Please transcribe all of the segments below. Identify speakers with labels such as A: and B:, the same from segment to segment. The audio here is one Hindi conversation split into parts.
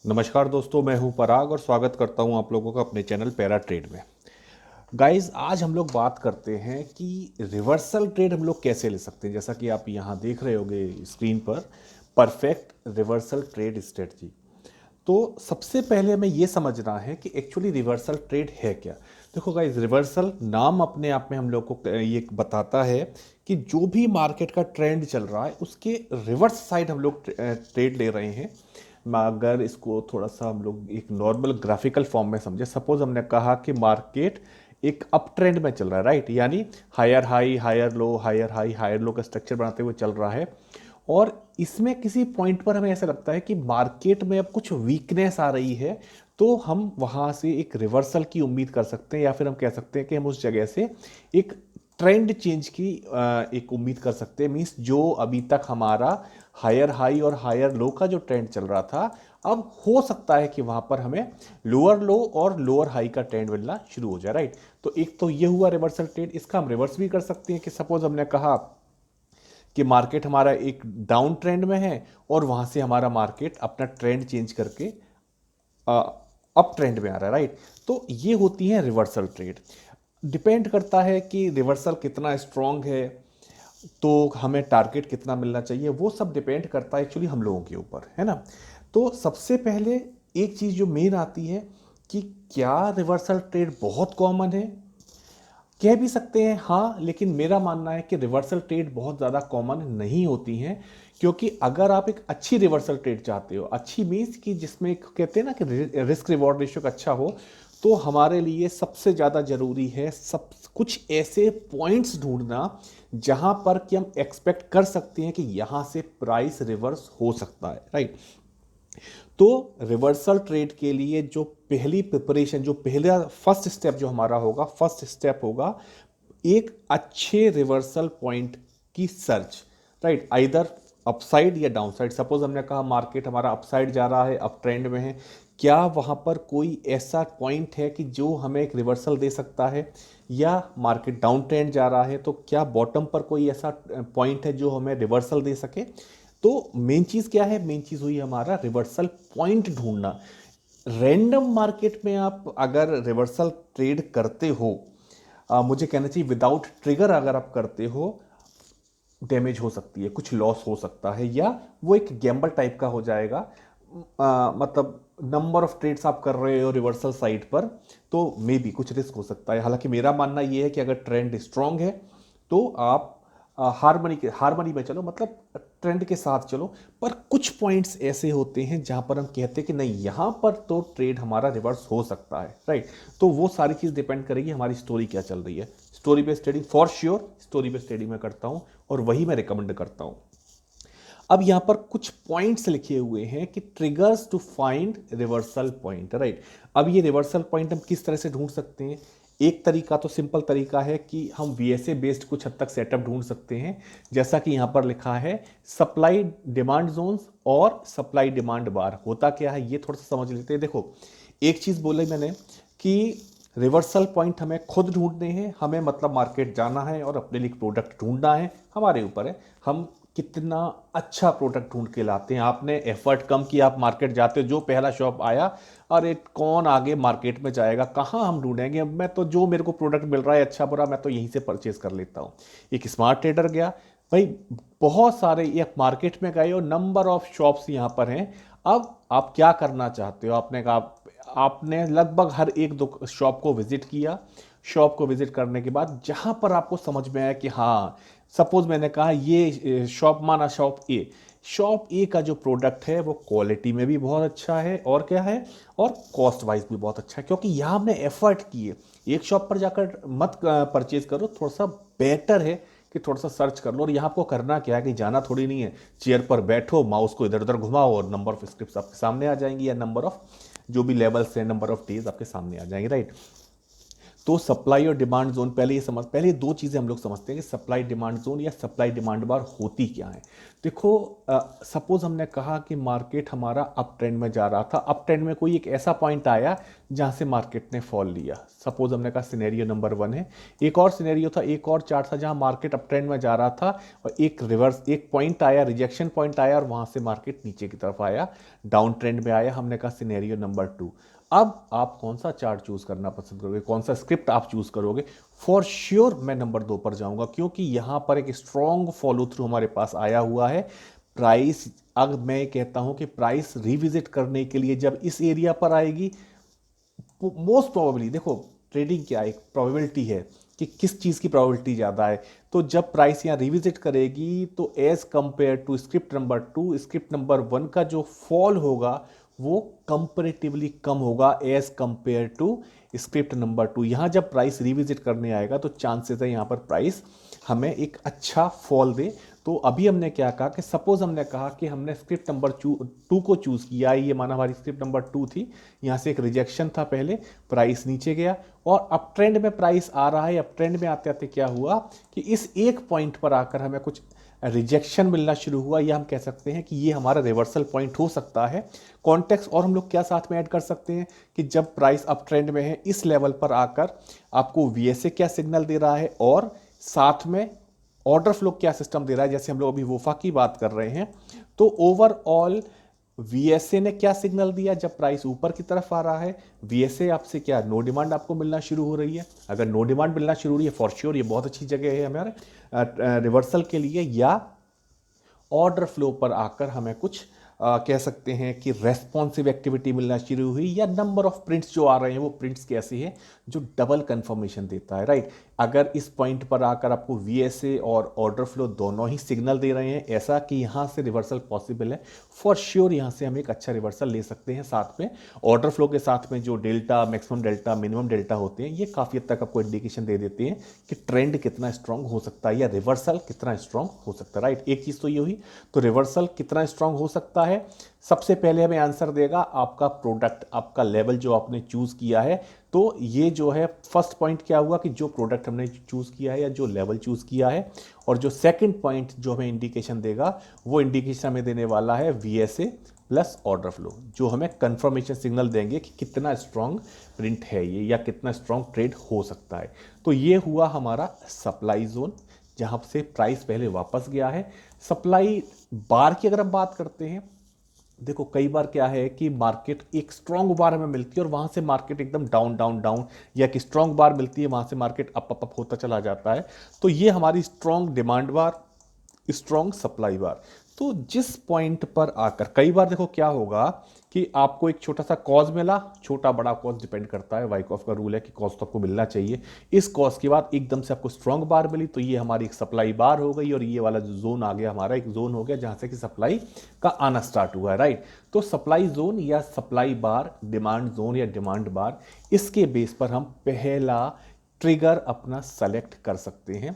A: नमस्कार दोस्तों, मैं हूं पराग और स्वागत करता हूं आप लोगों का अपने चैनल पैरा ट्रेड में। गाइस, आज हम लोग बात करते हैं कि रिवर्सल ट्रेड हम लोग कैसे ले सकते हैं। जैसा कि आप यहां देख रहे होंगे स्क्रीन पर, परफेक्ट रिवर्सल ट्रेड स्ट्रेटजी। तो सबसे पहले हमें ये समझना है कि एक्चुअली रिवर्सल ट्रेड है क्या। देखो गाइस, रिवर्सल नाम अपने आप में हम लोग को ये बताता है कि जो भी मार्केट का ट्रेंड चल रहा है उसके रिवर्स साइड हम लोग ट्रेड ले रहे हैं। अगर इसको थोड़ा सा हम लोग एक नॉर्मल ग्राफिकल फॉर्म में समझे, सपोज हमने कहा कि मार्केट एक अप ट्रेंड में चल रहा है, राइट, यानी higher high higher low higher high higher low का स्ट्रक्चर बनाते हुए चल रहा है। और इसमें किसी पॉइंट पर हमें ऐसा लगता है कि मार्केट में अब कुछ वीकनेस आ रही है, तो हम वहां से एक रिवर्सल की उम्मीद कर सकते हैं, या फिर हम कह सकते हैं कि हम उस जगह से एक ट्रेंड चेंज की एक उम्मीद कर सकते हैं। मीन्स जो अभी तक हमारा हायर हाई और हायर लो का जो ट्रेंड चल रहा था, अब हो सकता है कि वहां पर हमें लोअर लो और लोअर हाई का ट्रेंड मिलना शुरू हो जाए, राइट। तो एक तो ये हुआ रिवर्सल ट्रेंड। इसका हम रिवर्स भी कर सकते हैं कि सपोज हमने कहा कि मार्केट हमारा एक डाउन ट्रेंड में है और वहां से हमारा मार्केट अपना ट्रेंड चेंज करके अप ट्रेंड में आ रहा है, राइट। तो ये होती है रिवर्सल ट्रेड। डिपेंड करता है कि रिवर्सल कितना स्ट्रांग है, तो हमें टारगेट कितना मिलना चाहिए, वो सब डिपेंड करता है एक्चुअली हम लोगों के ऊपर, है ना। तो सबसे पहले एक चीज़ जो मेन आती है कि क्या रिवर्सल ट्रेड बहुत कॉमन है। कह भी सकते हैं हाँ, लेकिन मेरा मानना है कि रिवर्सल ट्रेड बहुत ज़्यादा कॉमन नहीं होती हैं। क्योंकि अगर आप एक अच्छी रिवर्सल ट्रेड चाहते हो, अच्छी मीन्स कि जिसमें कहते हैं ना कि रिस्क रिवॉर्ड रेशियो अच्छा हो, तो हमारे लिए सबसे ज़्यादा ज़रूरी है सब कुछ ऐसे पॉइंट्स ढूंढना जहां पर कि हम एक्सपेक्ट कर सकते हैं कि यहां से प्राइस रिवर्स हो सकता है, राइट। तो रिवर्सल ट्रेड के लिए जो पहली प्रिपरेशन, जो पहला फर्स्ट स्टेप जो हमारा होगा, फर्स्ट स्टेप होगा एक अच्छे रिवर्सल पॉइंट की सर्च, राइट, आइदर अपसाइड या डाउनसाइड। सपोज हमने कहा मार्केट हमारा अपसाइड जा रहा है, अप ट्रेंड में है, क्या वहां पर कोई ऐसा पॉइंट है कि जो हमें एक रिवर्सल दे सकता है, या मार्केट डाउन ट्रेंड जा रहा है तो क्या बॉटम पर कोई ऐसा पॉइंट है जो हमें रिवर्सल दे सके। तो मेन चीज क्या है, मेन चीज हुई हमारा रिवर्सल पॉइंट ढूंढना। रैंडम मार्केट में आप अगर रिवर्सल ट्रेड करते हो, मुझे कहना चाहिए विदाउट ट्रिगर अगर आप करते हो, डैमेज हो सकती है, कुछ लॉस हो सकता है, या वो एक गैम्बल टाइप का हो जाएगा। मतलब नंबर ऑफ ट्रेड्स आप कर रहे हो रिवर्सल साइड पर, तो मे बी कुछ रिस्क हो सकता है। हालांकि मेरा मानना ये है कि अगर ट्रेंड स्ट्रांग है तो आप हारमनी में चलो, मतलब ट्रेंड के साथ चलो। पर कुछ पॉइंट्स ऐसे होते हैं जहां पर हम कहते हैं कि नहीं, यहां पर तो ट्रेड हमारा रिवर्स हो सकता है, राइट। तो वो सारी चीज डिपेंड करेगी हमारी स्टोरी क्या चल रही है। Story based trading for sure, story based trading में करता हूं और वही मैं रिकमेंड करता हूं। अब यहां पर कुछ पॉइंट्स लिखे हुए हैं कि triggers to find reversal point, right. अब ये रिवर्सल पॉइंट हम किस तरह से ढूंढ सकते हैं। एक तरीका तो सिंपल तरीका है कि हम वीएसए बेस्ड कुछ हद तक सेटअप ढूंढ सकते हैं। जैसा कि यहां पर लिखा है सप्लाई डिमांड जोन्स और सप्लाई डिमांड बार। होता क्या है ये थोड़ा सा समझ लेते हैं। देखो, एक चीज बोले मैंने कि रिवर्सल पॉइंट हमें खुद ढूंढने हैं, हमें मतलब मार्केट जाना है और अपने लिए प्रोडक्ट ढूंढना है, हमारे ऊपर है हम कितना अच्छा प्रोडक्ट ढूंढ के लाते हैं। आपने एफर्ट कम किया, आप मार्केट जाते हो, जो पहला शॉप आया, अरे कौन आगे मार्केट में जाएगा, कहाँ हम ढूंढेंगे, मैं तो जो मेरे को प्रोडक्ट मिल रहा है अच्छा बुरा मैं तो यहीं से परचेज कर लेता हूँ। एक स्मार्ट ट्रेडर गया भाई, बहुत सारे ये मार्केट में गए और नंबर ऑफ शॉप्स यहाँ पर हैं। अब आप क्या करना चाहते हो, आपने कहा आपने लगभग हर एक दो शॉप को विजिट किया। शॉप को विजिट करने के बाद जहां पर आपको समझ में आया कि हाँ, सपोज मैंने कहा ये शॉप, माना शॉप ए का जो प्रोडक्ट है वो क्वालिटी में भी बहुत अच्छा है, और क्या है, और कॉस्ट वाइज भी बहुत अच्छा है। क्योंकि यहाँ हमने एफर्ट किए, एक शॉप पर जाकर मत परचेज करो, थोड़ा सा बेटर है कि थोड़ा सा सर्च कर लो। और यहाँ आपको करना क्या है कि जाना थोड़ी नहीं है, चेयर पर बैठो, माउस को इधर उधर घुमाओ और नंबर ऑफ स्क्रिप्ट आपके सामने आ जाएंगी, या नंबर ऑफ जो भी लेवल्स हैं, नंबर ऑफ डेज आपके सामने आ जाएंगे, राइट। तो सप्लाई और डिमांड जोन पहले ये दो चीज़ें हम लोग समझते हैं कि सप्लाई डिमांड जोन या सप्लाई डिमांड बार होती क्या है। देखो, सपोज हमने कहा कि मार्केट हमारा अप ट्रेंड में जा रहा था, अप ट्रेंड में कोई एक ऐसा पॉइंट आया जहां से मार्केट ने फॉल लिया। सपोज हमने कहा सिनेरियो नंबर 1 है। एक और सिनेरियो था, एक और चार्ट था जहां मार्केट अप ट्रेंड में जा रहा था और एक पॉइंट आया, रिजेक्शन पॉइंट आया और वहां से मार्केट नीचे की तरफ आया, डाउन ट्रेंड में आया। हमने कहा सिनेरियो नंबर 2। अब आप कौन सा चार्ट चूज करना पसंद करोगे, कौन सा स्क्रिप्ट आप चूज करोगे? फॉर श्योर मैं नंबर 2 पर जाऊंगा, क्योंकि यहां पर एक स्ट्रॉन्ग फॉलो थ्रू हमारे पास आया हुआ है। प्राइस, अब मैं कहता हूं कि प्राइस रिविजिट करने के लिए जब इस एरिया पर आएगी, मोस्ट प्रोबेबली, देखो ट्रेडिंग क्या एक प्रोबेबिलिटी है कि किस चीज़ की प्रोबेबिलिटी ज़्यादा है। तो जब प्राइस यहाँ रिविजिट करेगी तो as compare to script number 2, script number 1 का जो फॉल होगा वो कंपेरेटिवली कम होगा as compare to script number 2। यहाँ जब प्राइस रिविजिट करने आएगा तो चांसेस है यहाँ पर प्राइस हमें एक अच्छा फॉल दे। तो अभी हमने क्या कहा कि सपोज हमने कहा कि हमने स्क्रिप्ट नंबर 2 को चूज किया, ये माना हमारी स्क्रिप्ट नंबर 2 थी, यहाँ से एक रिजेक्शन था, पहले प्राइस नीचे गया और अप ट्रेंड में प्राइस आ रहा है। अप ट्रेंड में आते आते क्या हुआ कि इस एक पॉइंट पर आकर हमें कुछ रिजेक्शन मिलना शुरू हुआ, या हम कह सकते हैं कि ये हमारा रिवर्सल पॉइंट हो सकता है। कॉन्टेक्स्ट और हम लोग क्या साथ में ऐड कर सकते हैं कि जब प्राइस अप ट्रेंड में है, इस लेवल पर आकर आपको वीएसए क्या सिग्नल दे रहा है और साथ में ऑर्डर फ्लो क्या सिस्टम दे रहा है। जैसे हम लोग अभी वोफा की बात कर रहे हैं तो ओवरऑल वीएसए ने क्या सिग्नल दिया जब प्राइस ऊपर की तरफ आ रहा है, वीएसए आपसे क्या नो डिमांड आपको मिलना शुरू हो रही है। अगर नो डिमांड मिलना शुरू हो रही है, फॉर श्योर ये बहुत अच्छी जगह है हमारे रिवर्सल के लिए, या ऑर्डर फ्लो पर आकर हमें कुछ कह सकते हैं कि रेस्पॉन्सिव एक्टिविटी मिलना शुरू हुई, या नंबर ऑफ प्रिंट्स जो आ रहे हैं वो प्रिंट्स कैसे हैं जो डबल कंफर्मेशन देता है, राइट। अगर इस पॉइंट पर आकर आपको वीएसए और ऑर्डर फ्लो दोनों ही सिग्नल दे रहे हैं ऐसा कि यहां से रिवर्सल पॉसिबल है, फॉर श्योर यहां से हम एक अच्छा रिवर्सल ले सकते हैं। साथ में ऑर्डर फ्लो के साथ में जो delta, maximum delta, minimum delta होते हैं, ये काफ़ी हद तक आपको इंडिकेशन दे देते हैं कि ट्रेंड कितना स्ट्रांग हो सकता है या रिवर्सल कितना स्ट्रांग हो सकता है, राइट। एक चीज़ तो ये हुई, तो रिवर्सल कितना स्ट्रांग हो सकता है, सबसे पहले हमें आंसर देगा आपका प्रोडक्ट, आपका लेवल जो आपने चूज किया है। तो ये जो है फर्स्ट पॉइंट क्या हुआ कि जो प्रोडक्ट हमने चूज किया है या जो लेवल चूज किया है, और जो सेकंड पॉइंट जो हमें इंडिकेशन देगा वो इंडिकेशन हमें देने वाला है वीएसए प्लस ऑर्डर फ्लो, जो हमें कंफर्मेशन सिग्नल देंगे कि कितना स्ट्रांग प्रिंट है ये या कितना स्ट्रांग ट्रेड हो सकता है। तो ये हुआ हमारा सप्लाई जोन जहां से प्राइस पहले वापस गया है। सप्लाई बार की अगर हम बात करते हैं, देखो कई बार क्या है कि मार्केट एक स्ट्रॉन्ग बार हमें मिलती है और वहां से मार्केट एकदम डाउन डाउन डाउन, या कि स्ट्रॉन्ग बार मिलती है वहां से मार्केट अप अप अप होता चला जाता है। तो ये हमारी स्ट्रॉन्ग डिमांड बार, स्ट्रॉन्ग सप्लाई बार। तो जिस पॉइंट पर आकर कई बार देखो क्या होगा कि आपको एक छोटा सा कॉज मिला, छोटा बड़ा कॉज डिपेंड करता है, वाइकॉफ का रूल है कि कॉज तो आपको मिलना चाहिए। इस कॉज के बाद एकदम से आपको स्ट्रॉन्ग बार मिली तो ये हमारी एक सप्लाई बार हो गई, और ये वाला जो जोन आ गया हमारा एक जोन हो गया जहां से कि सप्लाई का आना स्टार्ट हुआ है, राइट। तो सप्लाई जोन या सप्लाई बार, डिमांड जोन या डिमांड बार, इसके बेस पर हम पहला ट्रिगर अपना सेलेक्ट कर सकते हैं।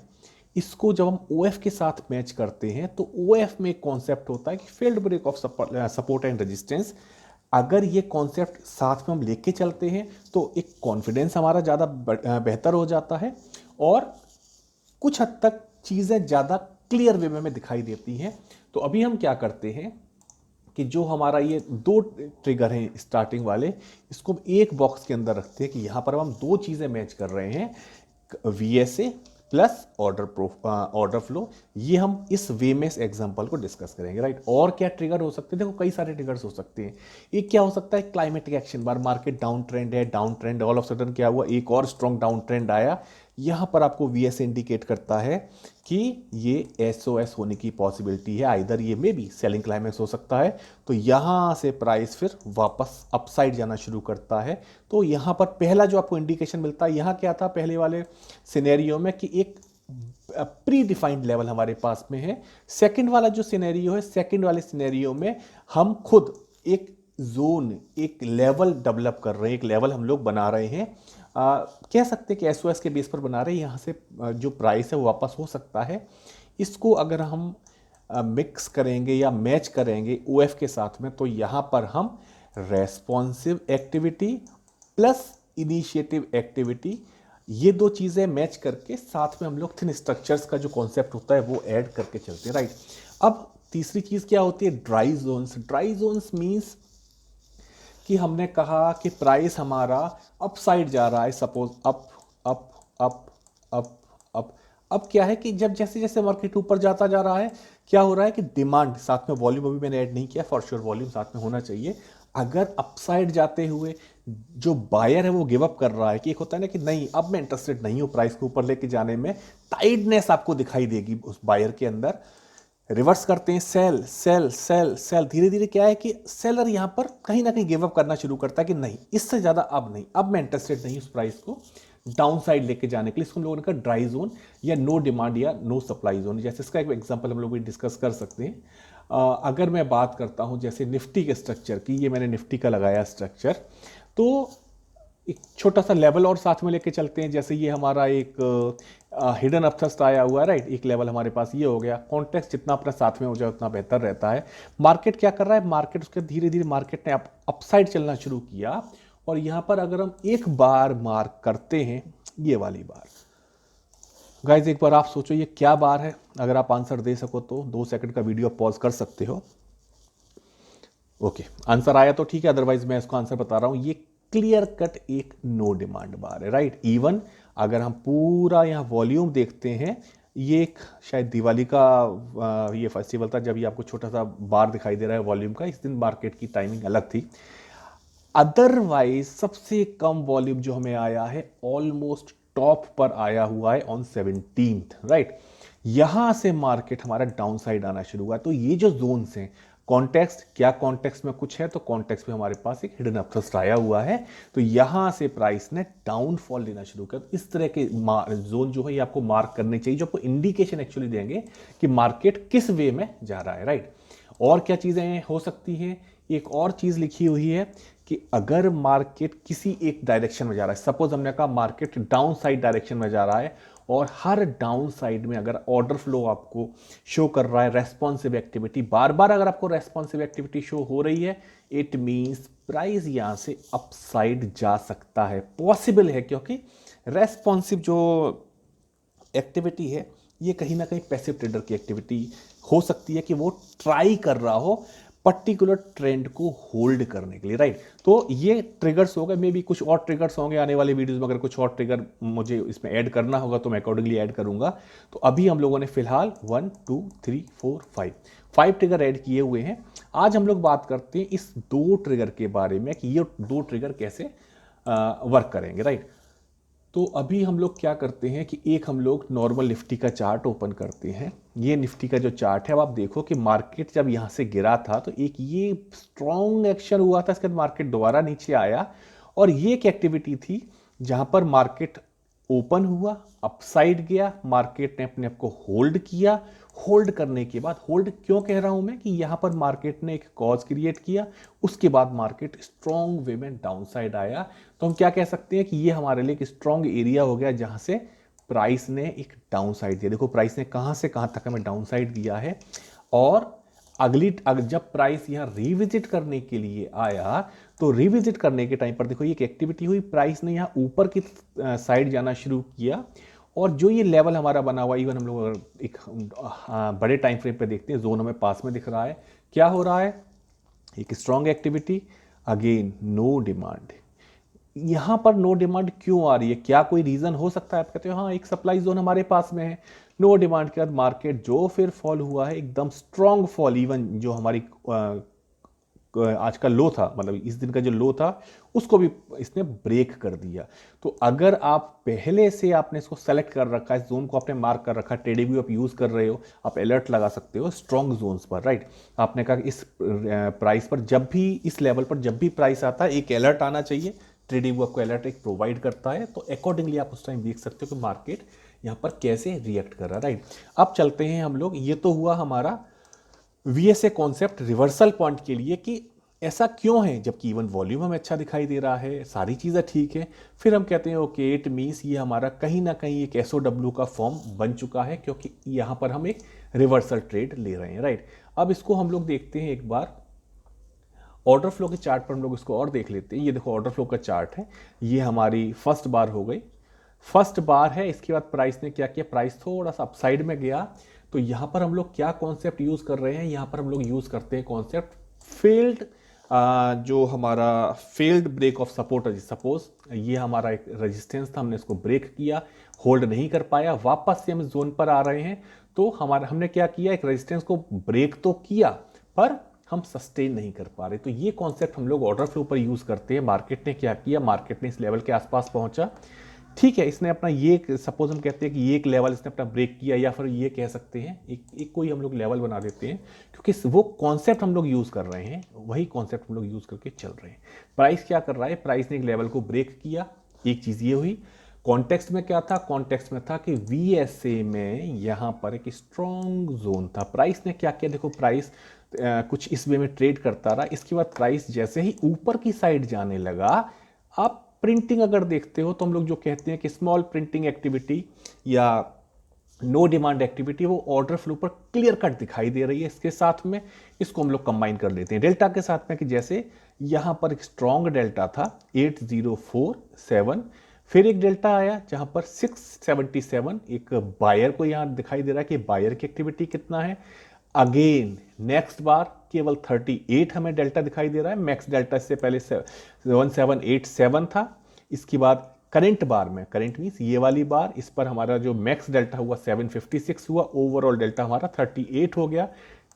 A: इसको जब हम OF के साथ मैच करते हैं तो OF में एक कॉन्सेप्ट होता है कि field break of support and resistance. अगर ये कॉन्सेप्ट साथ में हम लेके चलते हैं तो एक कॉन्फिडेंस हमारा ज़्यादा बेहतर हो जाता है और कुछ हद तक चीज़ें ज़्यादा क्लियर वे में हमें दिखाई देती हैं। तो अभी हम क्या करते हैं कि जो हमारा ये दो ट्रिगर हैं स्टार्टिंग वाले, इसको एक बॉक्स के अंदर रखते हैं कि यहाँ पर हम दो चीज़ें मैच कर रहे हैं, VSA प्लस ऑर्डर फ्लो। ये हम इस वेमेस एग्जांपल को डिस्कस करेंगे, राइट। और क्या ट्रिगर हो सकते हैं, देखो कई सारे ट्रिगर्स हो सकते हैं। एक क्या हो सकता है, क्लाइमेटिक एक्शन बार, मार्केट डाउन ट्रेंड है, down trend all of sudden क्या हुआ, एक और स्ट्रॉन्ग डाउन ट्रेंड आया। यहां पर आपको VS इंडिकेट करता है कि ये SOS होने की पॉसिबिलिटी है, आइदर ये में भी सेलिंग क्लाइमेक्स हो सकता है। तो यहां से प्राइस फिर वापस अपसाइड जाना शुरू करता है। तो यहां पर पहला जो आपको इंडिकेशन मिलता है, यहां क्या था पहले वाले सिनेरियो में कि एक प्री डिफाइंड लेवल हमारे पास में है। सेकंड वाला जो सिनेरियो है, सेकंड वाले सिनेरियो में हम खुद एक जोन, एक लेवल डेवलप कर रहे हैं, एक लेवल हम लोग बना रहे हैं। कह सकते हैं कि SOS के बेस पर बना रहे हैं। यहाँ से जो प्राइस है वो वापस हो सकता है। इसको अगर हम मिक्स करेंगे या मैच करेंगे OF के साथ में, तो यहाँ पर हम responsive activity plus initiative activity, ये दो चीज़ें मैच करके साथ में हम लोग थिन स्ट्रक्चर्स का जो कॉन्सेप्ट होता है वो ऐड करके चलते हैं, राइट। अब तीसरी चीज़ क्या होती है, dry zones. Dry zones means कि हमने कहा कि प्राइस हमारा अप साइड जा रहा है, suppose up up up up up. अब क्या है कि जब जैसे जैसे मार्केट ऊपर जाता जा रहा है, क्या हो रहा है कि डिमांड साथ में वॉल्यूम अभी मैंने ऐड नहीं किया, फॉर श्योर वॉल्यूम साथ में होना चाहिए। अगर अपसाइड जाते हुए जो बायर है वो गिव अप कर रहा है, कि एक होता है ना कि नहीं अब मैं इंटरेस्टेड नहीं हूं प्राइस को ऊपर लेके जाने में, टाइटनेस आपको दिखाई देगी उस बायर के अंदर। रिवर्स करते हैं, सेल सेल सेल सेल, धीरे धीरे क्या है कि सेलर यहां पर कहीं ना कहीं गिव अप करना शुरू करता है कि नहीं इससे ज्यादा अब नहीं, अब मैं इंटरेस्टेड नहीं उस प्राइस को डाउन साइड लेके जाने के लिए। इसको हम लोगों ने कहा ड्राई जोन या नो डिमांड या नो सप्लाई जोन। जैसे इसका एक एग्जांपल हम लोग भी डिस्कस कर सकते हैं। अगर मैं बात करता हूं जैसे निफ्टी के स्ट्रक्चर की, ये मैंने निफ्टी का लगाया स्ट्रक्चर, तो एक छोटा सा लेवल और साथ में लेके चलते हैं। जैसे ये हमारा एक हिडन अपथ्रस्ट आया हुआ है, राइट। एक लेवल हमारे पास ये हो गया, कॉन्टेक्स्ट जितना अपना साथ में हो जाए उतना बेहतर रहता है। मार्केट क्या कर रहा है, मार्केट उसके धीरे धीरे मार्केट ने अपसाइड चलना शुरू किया, और यहां पर अगर हम एक बार मार्क करते हैं, ये वाली बार, गाइज एक बार आप सोचो ये क्या बार है। अगर आप आंसर दे सको तो 2 सेकंड का वीडियो पॉज कर सकते हो। ओके, आंसर आया तो ठीक है, अदरवाइज मैं इसको आंसर बता रहा हूं। ये क्लियर कट एक नो डिमांड बार है, राइट। इवन अगर हम पूरा यहाँ वॉल्यूम देखते हैं, ये एक शायद दिवाली का ये फेस्टिवल था जब ये आपको छोटा सा बार दिखाई दे रहा है वॉल्यूम का। इस दिन मार्केट की टाइमिंग अलग थी। अदरवाइज सबसे कम वॉल्यूम जो हमें आया है ऑलमोस्ट टॉप पर आया हुआ है ऑन 17th, राइट। यहां से मार्केट हमारा डाउन साइड आना शुरू हुआ। तो ये जो जोन्स हैं, कॉन्टेक्स्ट, क्या कॉन्टेक्स्ट में कुछ है तो कॉन्टेक्स्ट में हमारे पास एक हिडन अपथ्रस्ट आया हुआ है, तो यहां से प्राइस ने डाउनफॉल लेना शुरू किया। तो इस तरह के जोन जो है ये आपको मार्क करने चाहिए, जो आपको इंडिकेशन एक्चुअली देंगे कि मार्केट किस वे में जा रहा है, राइट। और क्या चीजें हो सकती है, एक और चीज लिखी हुई है कि अगर मार्केट किसी एक डायरेक्शन में जा रहा है, सपोज हमने कहा मार्केट डाउन साइड डायरेक्शन में जा रहा है, और हर डाउन साइड में अगर ऑर्डर फ्लो आपको शो कर रहा है रेस्पॉन्सिव एक्टिविटी, बार बार अगर आपको रेस्पॉन्सिव एक्टिविटी शो हो रही है, इट मींस प्राइस यहां से अपसाइड जा सकता है, पॉसिबल है। क्योंकि रेस्पॉन्सिव जो एक्टिविटी है ये कहीं ना कहीं पैसिव ट्रेडर की एक्टिविटी हो सकती है कि वो ट्राई कर रहा हो पर्टिकुलर ट्रेंड को होल्ड करने के लिए, राइट। तो ये ट्रिगर्स हो गए, मे भी कुछ और ट्रिगर्स होंगे आने वाले वीडियोस में। अगर कुछ और ट्रिगर मुझे इसमें ऐड करना होगा तो मैं अकॉर्डिंगली ऐड करूंगा। तो अभी हम लोगों ने फिलहाल 1 2 3 4 5 ट्रिगर ऐड किए हुए हैं। आज हम लोग बात करते हैं इस 2 ट्रिगर के बारे में कि ये 2 ट्रिगर कैसे वर्क करेंगे, राइट। तो अभी हम लोग क्या करते हैं कि एक हम लोग नॉर्मल निफ्टी का चार्ट ओपन करते हैं। ये निफ्टी का जो चार्ट है, अब आप देखो कि मार्केट जब यहाँ से गिरा था तो एक ये स्ट्रॉन्ग एक्शन हुआ था, इसके बाद मार्केट दोबारा नीचे आया, और ये एक एक्टिविटी थी जहां पर मार्केट ओपन हुआ, अपसाइड गया, मार्केट ने अपने आप को होल्ड किया। होल्ड करने के बाद, होल्ड क्यों कह रहा हूं मैं, कि यहां पर मार्केट ने एक कॉज क्रिएट किया, उसके बाद मार्केट स्ट्रॉन्ग वे में डाउन साइड आया। तो हम क्या कह सकते हैं कि ये हमारे लिए एक स्ट्रॉन्ग एरिया हो गया जहां से प्राइस ने एक डाउन साइड दिया। देखो प्राइस ने कहां से कहां तक हमें डाउन साइड दिया है, और जब प्राइस यहां रिविजिट करने के लिए आया, तो रिविजिट करने के टाइम पर देखो ये एक एक्टिविटी हुई, प्राइस ने यहां ऊपर की साइड जाना शुरू किया, और जो ये लेवल हमारा बना हुआ, इवन हम लोग एक बड़े टाइम फ्रेम पे देखते हैं, जोन हमें पास में दिख रहा है, क्या हो रहा है, एक strong activity, again no demand. यहां पर नो डिमांड क्यों आ रही है, क्या कोई रीजन हो सकता है, आप कहते हो हाँ एक सप्लाई जोन हमारे पास में है। नो डिमांड के बाद मार्केट जो फिर फॉल हुआ है, एकदम स्ट्रॉन्ग फॉल, इवन जो हमारी आज का लो था, मतलब इस दिन का जो लो था उसको भी इसने ब्रेक कर दिया। तो अगर आप पहले से आपने इसको सेलेक्ट कर रखा है, जोन को आपने मार्क कर रखा है, ट्रेडिंग व्यू आप यूज कर रहे हो, आप अलर्ट लगा सकते हो स्ट्रॉन्ग जोन्स पर, राइट। आपने कहा कि इस प्राइस पर जब भी, इस लेवल पर जब भी प्राइस आता है एक अलर्ट आना चाहिए, ट्रेडिंग व्यू आपको अलर्ट एक प्रोवाइड करता है, तो अकॉर्डिंगली आप उस टाइम देख सकते हो कि मार्केट यहाँ पर कैसे रिएक्ट कर रहा है, राइट। अब चलते हैं हम लोग, ये तो हुआ हमारा वीएसए कॉन्सेप्ट रिवर्सल पॉइंट के लिए कि ऐसा क्यों है, जबकि इवन वॉल्यूम हमें अच्छा दिखाई दे रहा है, सारी चीज़ें ठीक है। फिर हम कहते हैं ओके इट मीन्स ये हमारा कहीं ना कहीं एक एसओडब्ल्यू का फॉर्म बन चुका है, क्योंकि यहाँ पर हम एक रिवर्सल ट्रेड ले रहे हैं, राइट। अब इसको हम लोग देखते हैं एक बार ऑर्डर फ्लो के चार्ट पर, हम लोग इसको और देख लेते हैं। ये देखो ऑर्डर फ्लो का चार्ट है, ये हमारी फर्स्ट बार हो गई, फर्स्ट बार है, इसके बाद प्राइस ने क्या किया, प्राइस थोड़ा सा अपसाइड में गया। तो यहाँ पर हम लोग क्या कॉन्सेप्ट यूज़ कर रहे हैं, यहाँ पर हम लोग यूज़ करते हैं कॉन्सेप्ट फेल्ड, जो हमारा फेल्ड ब्रेक ऑफ सपोर्ट है। सपोज ये हमारा एक रेजिस्टेंस था, हमने इसको ब्रेक किया, होल्ड नहीं कर पाया, वापस से हम जोन पर आ रहे हैं। तो हमने क्या किया, एक रेजिस्टेंस को ब्रेक तो किया पर हम सस्टेन नहीं कर पा रहे। तो ये कॉन्सेप्ट हम लोग ऑर्डर फ्लो पर यूज़ करते हैं। मार्केट ने क्या किया, मार्केट ने इस लेवल के आसपास पहुंचा, ठीक है, इसने अपना ये, सपोज हम कहते हैं कि ये एक लेवल इसने अपना ब्रेक किया, या फिर ये कह सकते हैं एक कोई हम लोग लेवल बना देते हैं, क्योंकि वो कॉन्सेप्ट हम लोग यूज़ कर रहे हैं, वही कॉन्सेप्ट हम लोग यूज़ करके चल रहे हैं। प्राइस क्या कर रहा है, प्राइस ने एक लेवल को ब्रेक किया, एक चीज़ ये हुई। कॉन्टेक्स्ट में क्या था, कॉन्टेक्स्ट में था कि VSA में यहाँ पर एक स्ट्रॉन्ग जोन था। प्राइस ने क्या किया, देखो प्राइस कुछ इस वे में ट्रेड करता रहा, इसके बाद प्राइस जैसे ही ऊपर की साइड जाने लगा, आप प्रिंटिंग अगर देखते हो तो हम लोग जो कहते हैं कि स्मॉल प्रिंटिंग एक्टिविटी या नो डिमांड एक्टिविटी, वो ऑर्डर फ्लो पर क्लियर कट दिखाई दे रही है। इसके साथ में इसको हम लोग कंबाइन कर लेते हैं डेल्टा के साथ में, कि जैसे यहाँ पर एक स्ट्रॉन्ग डेल्टा था 8047, फिर एक डेल्टा आया जहाँ पर 677, एक बायर को यहाँ दिखाई दे रहा है कि बायर की एक्टिविटी कितना है। अगेन नेक्स्ट बार केवल 38 हमें डेल्टा दिखाई दे रहा है, मैक्स डेल्टा इससे पहले 1787 था। इसके बाद करंट बार में, करंट मीन्स ये वाली बार, इस पर हमारा जो मैक्स डेल्टा हुआ 756 हुआ, ओवरऑल डेल्टा हमारा 38 हो गया।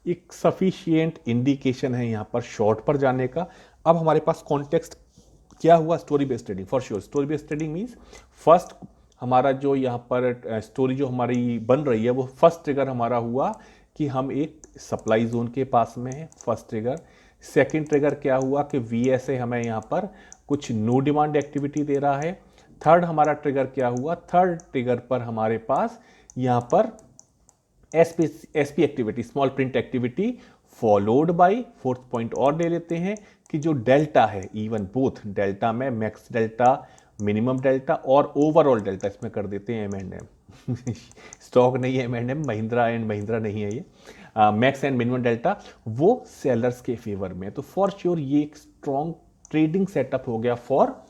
A: एक सफिशिएंट इंडिकेशन है यहाँ पर शॉर्ट पर जाने का। अब हमारे पास कॉन्टेक्स्ट क्या हुआ, story based trading for sure. Story based trading means first हमारा जो यहाँ पर स्टोरी जो हमारी बन रही है, वो फर्स्ट ट्रिगर हमारा हुआ कि हम एक सप्लाई जोन के पास में है, फर्स्ट ट्रिगर। सेकंड ट्रिगर क्या हुआ कि VSA हमें यहाँ पर कुछ नो डिमांड एक्टिविटी दे रहा है। थर्ड हमारा ट्रिगर क्या हुआ, थर्ड ट्रिगर पर हमारे पास यहाँ पर SP activity, small print activity, followed by fourth point और ले लेते हैं कि जो डेल्टा है, इवन बोथ डेल्टा में मैक्स डेल्टा, मिनिमम डेल्टा और ओवरऑल डेल्टा, इसमें कर देते हैं M&M स्टॉक नहीं है M&M, महिंद्रा एंड महिंद्रा नहीं है ये, मैक्स एंड मिनिमम डेल्टा, वो सेलर्स के फेवर में। तो फॉर श्योर ये एक स्ट्रॉन्ग ट्रेडिंग सेटअप हो गया फॉर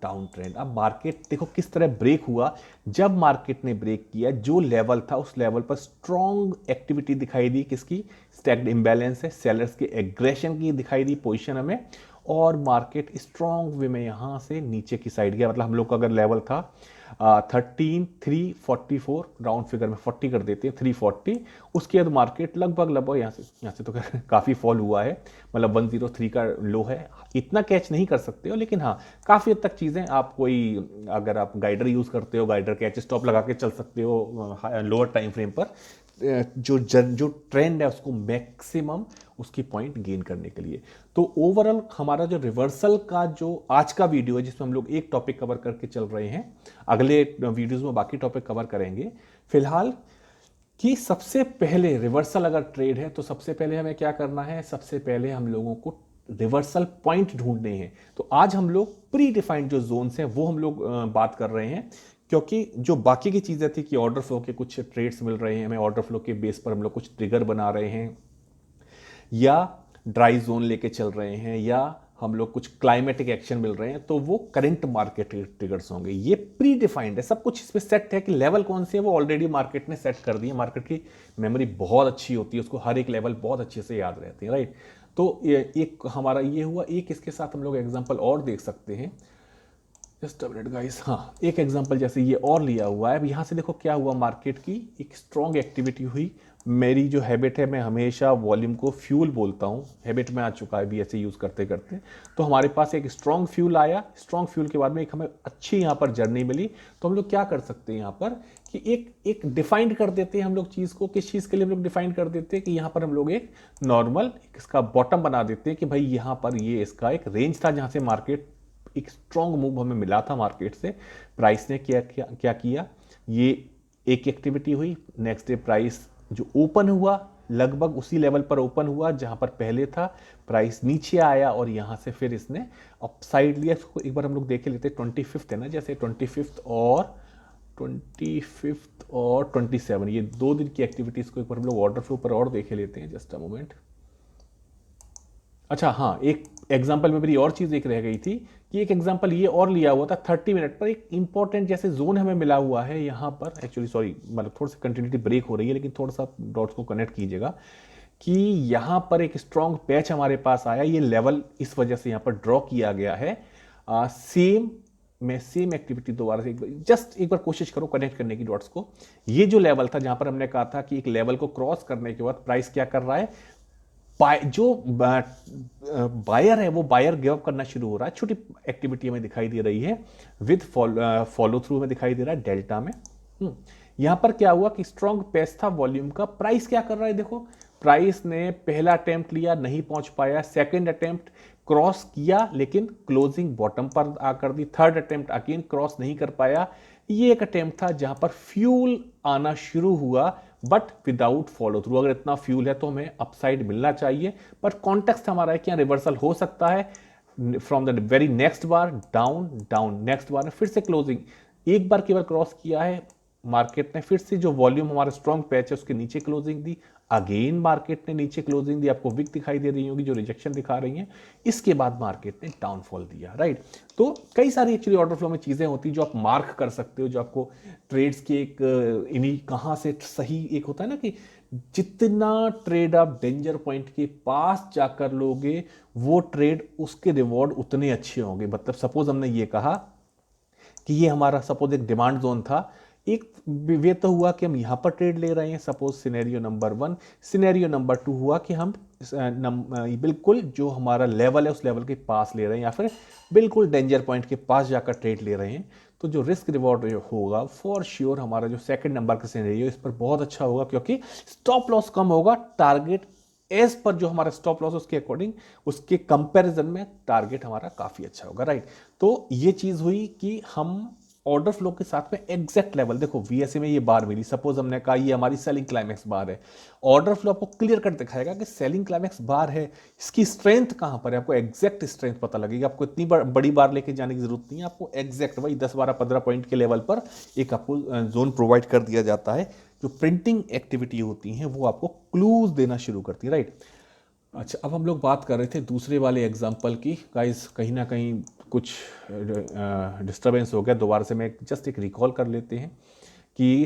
A: डाउन ट्रेंड। अब मार्केट देखो किस तरह ब्रेक हुआ, जब मार्केट ने ब्रेक किया जो लेवल था, उस लेवल पर स्ट्रॉन्ग एक्टिविटी दिखाई दी, किसकी, स्टैक्ड इम्बैलेंस है, सेलर्स के एग्रेशन की दिखाई दी पोजीशन हमें, और मार्केट स्ट्रॉन्ग वे में यहाँ से नीचे की साइड गया। मतलब हम लोग का अगर लेवल था 13,344, राउंड फिगर में 40 कर देते हैं, 340, उसके बाद मार्केट लगभग यहाँ से तो काफ़ी फॉल हुआ है, मतलब 103 का लो है। इतना कैच नहीं कर सकते हो, लेकिन हाँ काफ़ी हद तक चीज़ें आप कोई, अगर आप गाइडर यूज़ करते हो, गाइडर कैच स्टॉप लगा के चल सकते हो लोअर टाइम फ्रेम पर, जो ट्रेंड है उसको मैक्सिमम उसकी पॉइंट गेन करने के लिए। तो ओवरऑल हमारा जो रिवर्सल का जो आज का वीडियो है, जिसमें हम लोग एक टॉपिक कवर करके चल रहे हैं, अगले वीडियोस में बाकी टॉपिक कवर करेंगे। फिलहाल कि सबसे पहले रिवर्सल अगर ट्रेड है तो सबसे पहले हमें क्या करना है, सबसे पहले हम लोगों को रिवर्सल पॉइंट ढूंढने हैं। तो आज हम लोग प्री डिफाइंड जो जोन्स हैं वो हम लोग बात कर रहे हैं, क्योंकि जो बाकी की चीज़ें थी कि ऑर्डर फ्लो के कुछ ट्रेड्स मिल रहे हैं हमें, ऑर्डर फ्लो के बेस पर हम लोग कुछ ट्रिगर बना रहे हैं, या ड्राई जोन लेके चल रहे हैं, या हम लोग कुछ क्लाइमेटिक एक्शन मिल रहे हैं, तो वो करंट मार्केट ट्रिगर्स होंगे। ये प्री डिफाइंड है, सब कुछ इसमें सेट है कि लेवल कौन से है वो ऑलरेडी मार्केट ने सेट कर दिए। मार्केट की मेमोरी बहुत अच्छी होती है, उसको हर एक लेवल बहुत अच्छे से याद रहते हैं, राइट। तो एक हमारा ये हुआ, एक इसके साथ हम लोग एग्जाम्पल और देख सकते हैं, जस्ट अ मिनट गाइस। हाँ, एक एग्जांपल जैसे ये और लिया हुआ है। अब यहाँ से देखो क्या हुआ, मार्केट की एक स्ट्रॉन्ग एक्टिविटी हुई। मेरी जो हैबिट है, मैं हमेशा वॉल्यूम को फ्यूल बोलता हूँ, हैबिट में आ चुका है BSA यूज़ करते करते। तो हमारे पास एक स्ट्रॉन्ग फ्यूल आया, स्ट्रॉन्ग फ्यूल के बाद में एक हमें अच्छी यहाँ पर जर्नी मिली। तो हम लोग क्या कर सकते हैं यहाँ पर कि एक डिफाइंड कर देते हैं हम लोग चीज़ को, किस चीज़ के लिए हम लोग डिफाइंड कर देते हैं कि यहाँ पर हम लोग एक नॉर्मल इसका बॉटम बना देते हैं कि भाई यहाँ पर ये इसका एक रेंज था जहाँ से मार्केट एक स्ट्रॉन्ग मूव हमें मिला था मार्केट से। प्राइस ने क्या किया, ये एक एक्टिविटी हुई, नेक्स्ट डे प्राइस जो ओपन हुआ लगभग उसी लेवल पर ओपन हुआ जहां पर पहले था, प्राइस नीचे आया और यहां से फिर इसने अपसाइड लिया। इसको एक बार हम लोग देख लेते हैं, 25 है ना, जैसे 25 और 27, ये 2 दिन की एक्टिविटीज को एक बार हम लोग ऑर्डर फ्लो पर और देख लेते हैं, जस्ट अ मोमेंट। अच्छा हाँ, एक एग्जाम्पल में मेरी और चीज़ एक रह गई थी कि एक एग्जाम्पल ये और लिया हुआ था 30 मिनट पर, एक इंपॉर्टेंट जैसे जोन हमें मिला हुआ है यहाँ पर, एक्चुअली सॉरी मतलब थोड़ा सा कंटिन्यूटी ब्रेक हो रही है, लेकिन थोड़ा सा डॉट्स को कनेक्ट कीजिएगा कि यहाँ पर एक स्ट्रॉन्ग पैच हमारे पास आया, ये लेवल इस वजह से यहाँ पर ड्रॉ किया गया है। सेम एक्टिविटी दोबारा से जस्ट एक बार कोशिश करो कनेक्ट करने की डॉट्स को। ये जो लेवल था जहां पर हमने कहा था कि एक लेवल को क्रॉस करने के बाद प्राइस क्या कर रहा है, जो बायर है वो बायर गिव अप करना शुरू हो रहा है। छोटी एक्टिविटी हमें दिखाई दे रही है विद फॉलो थ्रू में दिखाई दे रहा है डेल्टा में। यहां पर क्या हुआ कि स्ट्रॉन्ग पेस था वॉल्यूम का, प्राइस क्या कर रहा है, देखो प्राइस ने पहला अटेम्प्ट लिया, नहीं पहुंच पाया, सेकंड अटेम्प्ट क्रॉस किया लेकिन क्लोजिंग बॉटम पर आकर दी, थर्ड अटेम्प्ट अगेन क्रॉस नहीं कर पाया। ये एक अटेम्प्ट था जहां पर फ्यूल आना शुरू हुआ बट विदाउट फॉलो थ्रू। अगर इतना फ्यूल है तो हमें अपसाइड मिलना चाहिए, पर कॉन्टेक्स्ट हमारा है कि रिवर्सल हो सकता है from the very next bar down down, next bar फिर से क्लोजिंग, एक बार केवल क्रॉस किया है मार्केट ने, फिर से जो वॉल्यूम हमारा स्ट्रॉन्ग पैच है उसके नीचे क्लोजिंग दी, अगेन मार्केट ने नीचे क्लोजिंग दी, आपको विक दिखाई दे रही होगी जो रिजेक्शन दिखा रही हैं, इसके बाद मार्केट ने डाउनफॉल दिया, राइट। तो कई सारी एक्चुअली ऑर्डर फ्लो में चीजें होती हैं जो आप मार्क कर सकते हो, जो आपको ट्रेड्स के एक इन्हीं कहाँ से सही, एक होता है ना कि जितना ट्रेड आप डेंजर पॉइंट के पास जाकर लोगे वो ट्रेड उसके रिवॉर्ड उतने अच्छे होंगे। मतलब सपोज हमने ये कहा कि ये हमारा सपोज एक डिमांड जोन था, एक वे तो हुआ कि हम यहाँ पर ट्रेड ले रहे हैं, suppose scenario number 1। Scenario number 2 हुआ कि हम बिल्कुल जो हमारा लेवल है उस लेवल के पास ले रहे हैं या फिर बिल्कुल डेंजर पॉइंट के पास जाकर ट्रेड ले रहे हैं। तो जो रिस्क रिवॉर्ड होगा फॉर श्योर हमारा जो सेकंड नंबर का सिनेरियो इस पर बहुत अच्छा होगा, क्योंकि स्टॉप लॉस कम होगा, टारगेट एज पर जो हमारा स्टॉप लॉस उसके अकॉर्डिंग उसके कंपैरिजन में टारगेट हमारा काफी अच्छा होगा, राइट। तो ये चीज हुई कि हम ऑर्डर फ्लो के साथ में एग्जैक्ट लेवल, देखो वीएसए में ये बार मिली, सपोज हमने कहा ये हमारी सेलिंग क्लाइमेक्स बार है, ऑर्डर फ्लो आपको क्लियर कट दिखाएगा कि सेलिंग क्लाइमेक्स बार है, इसकी स्ट्रेंथ कहां पर है, आपको एग्जैक्ट स्ट्रेंथ पता लगेगी। आपको इतनी बड़ी बार लेके जाने की जरूरत नहीं है, आपको एग्जैक्ट वही 10 12 15 पॉइंट के लेवल पर एक आपको जोन प्रोवाइड कर दिया जाता है। जो प्रिंटिंग एक्टिविटी होती है वो आपको क्लूज देना शुरू करती है, राइट। अच्छा, अब हम लोग बात कर रहे थे दूसरे वाले एग्जाम्पल की। गाइस कहीं ना कहीं कुछ डिस्टर्बेंस हो गया, दोबारा से मैं जस्ट एक रिकॉल कर लेते हैं कि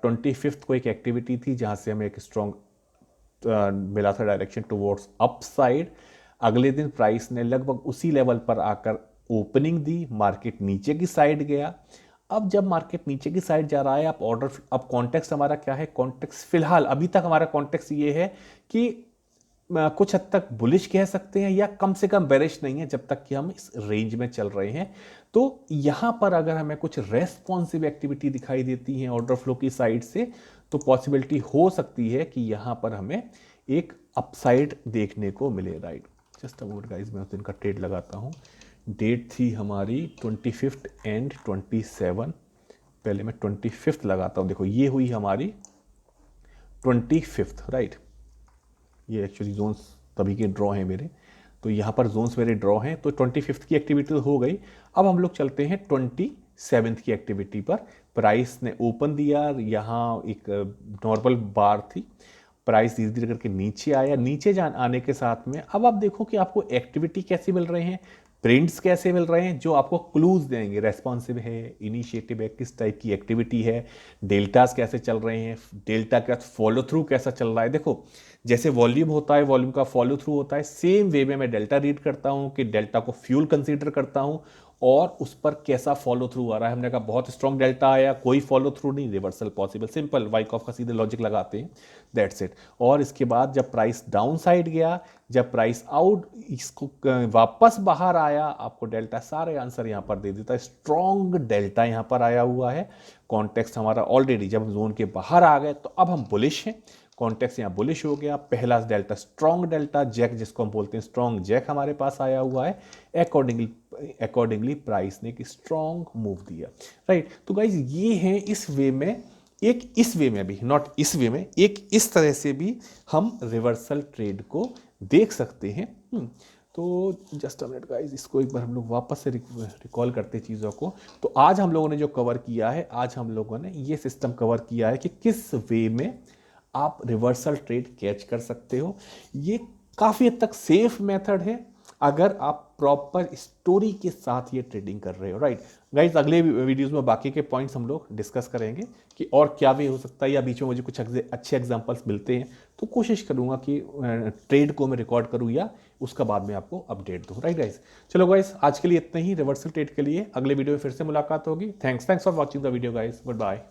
A: 25th को एक एक्टिविटी थी जहां से हमें एक स्ट्रॉन्ग मिला था डायरेक्शन टुवर्ड्स अपसाइड। अगले दिन प्राइस ने लगभग उसी लेवल पर आकर ओपनिंग दी, मार्केट नीचे की साइड गया। अब जब मार्केट नीचे की साइड जा रहा है, आप ऑर्डर, अब कॉन्टेक्स्ट हमारा क्या है, कॉन्टेक्स्ट फिलहाल अभी तक हमारा कॉन्टेक्स्ट ये है कि कुछ हद तक बुलिश कह सकते हैं या कम से कम बेरिश नहीं है जब तक कि हम इस रेंज में चल रहे हैं। तो यहां पर अगर हमें कुछ रेस्पॉन्सिव एक्टिविटी दिखाई देती है ऑर्डर फ्लो की साइड से, तो पॉसिबिलिटी हो सकती है कि यहां पर हमें एक अपसाइड देखने को मिले, right. Just a minute guys, मैं उस दिन का ट्रेड लगाता हूं। डेट थी हमारी 25 एंड 27, पहले मैं 25 लगाता हूं। देखो ये हुई हमारी 25, राइट। ये एक्चुअली जोन्स तभी के ड्रॉ हैं मेरे, तो यहाँ पर जोन्स मेरे ड्रॉ हैं। तो 25 की एक्टिविटी हो गई। अब हम लोग चलते हैं 27 की एक्टिविटी पर। प्राइस ने ओपन दिया, यहाँ एक नॉर्मल बार थी, प्राइस धीरे धीरे करके नीचे आया, नीचे आने के साथ में अब आप देखो कि आपको एक्टिविटी कैसे मिल रहे हैं, प्रिंट्स कैसे मिल रहे हैं जो आपको क्लूज देंगे, रेस्पॉन्सिव है, इनिशिएटिव है, किस टाइप की एक्टिविटी है, डेल्टास कैसे चल रहे हैं, डेल्टा का फॉलो थ्रू कैसा चल रहा है। देखो जैसे वॉल्यूम होता है, वॉल्यूम का फॉलो थ्रू होता है, सेम वे में मैं डेल्टा रीड करता हूं कि डेल्टा को फ्यूल कंसीडर करता हूं और उस पर कैसा फॉलो थ्रू आ रहा है। हमने कहा बहुत स्ट्रॉन्ग डेल्टा आया, कोई फॉलो थ्रू नहीं, रिवर्सल पॉसिबल, सिंपल वाइकॉफ का सीधे लॉजिक लगाते हैं, दैट्स इट। और इसके बाद जब प्राइस डाउन साइड गया, जब प्राइस आउट इसको वापस बाहर आया, आपको डेल्टा सारे आंसर यहां पर दे देता है। स्ट्रॉन्ग डेल्टा यहां पर आया हुआ है, कॉन्टेक्स्ट हमारा ऑलरेडी, जब हम जोन के बाहर आ गए तो अब हम बुलिश हैं, कॉन्टेक्स्ट यहाँ बुलिश हो गया। पहला डेल्टा स्ट्रॉन्ग डेल्टा जैक जिसको हम बोलते हैं, स्ट्रॉन्ग जैक हमारे पास आया हुआ है। अकॉर्डिंगली प्राइस ने एक स्ट्रॉन्ग मूव दिया, राइट। तो गाइज ये है इस वे में, एक इस वे में भी, नॉट इस वे में, एक इस तरह से भी हम रिवर्सल ट्रेड को देख सकते हैं। तो जस्ट अ मिनट गाइस, इसको एक बार हम लोग वापस से रिकॉल करते हैं चीज़ों को। तो आज हम लोगों ने जो कवर किया है, आज हम लोगों ने ये सिस्टम कवर किया है कि किस वे में आप रिवर्सल ट्रेड कैच कर सकते हो। ये काफ़ी हद तक सेफ मेथड है, अगर आप प्रॉपर स्टोरी के साथ ये ट्रेडिंग कर रहे हो, राइट गाइज। अगले वीडियोस में बाकी के पॉइंट्स हम लोग डिस्कस करेंगे कि और क्या भी हो सकता है, या बीच में मुझे कुछ अच्छे एग्जांपल्स मिलते हैं तो कोशिश करूंगा कि ट्रेड को मैं रिकॉर्ड करूं या उसका बाद में आपको अपडेट दूं, राइट गाइज। चलो गाइज, आज के लिए इतना ही रिवर्सल ट्रेड के लिए। अगले वीडियो में फिर से मुलाकात होगी। Thanks for watching the video guys. Good bye.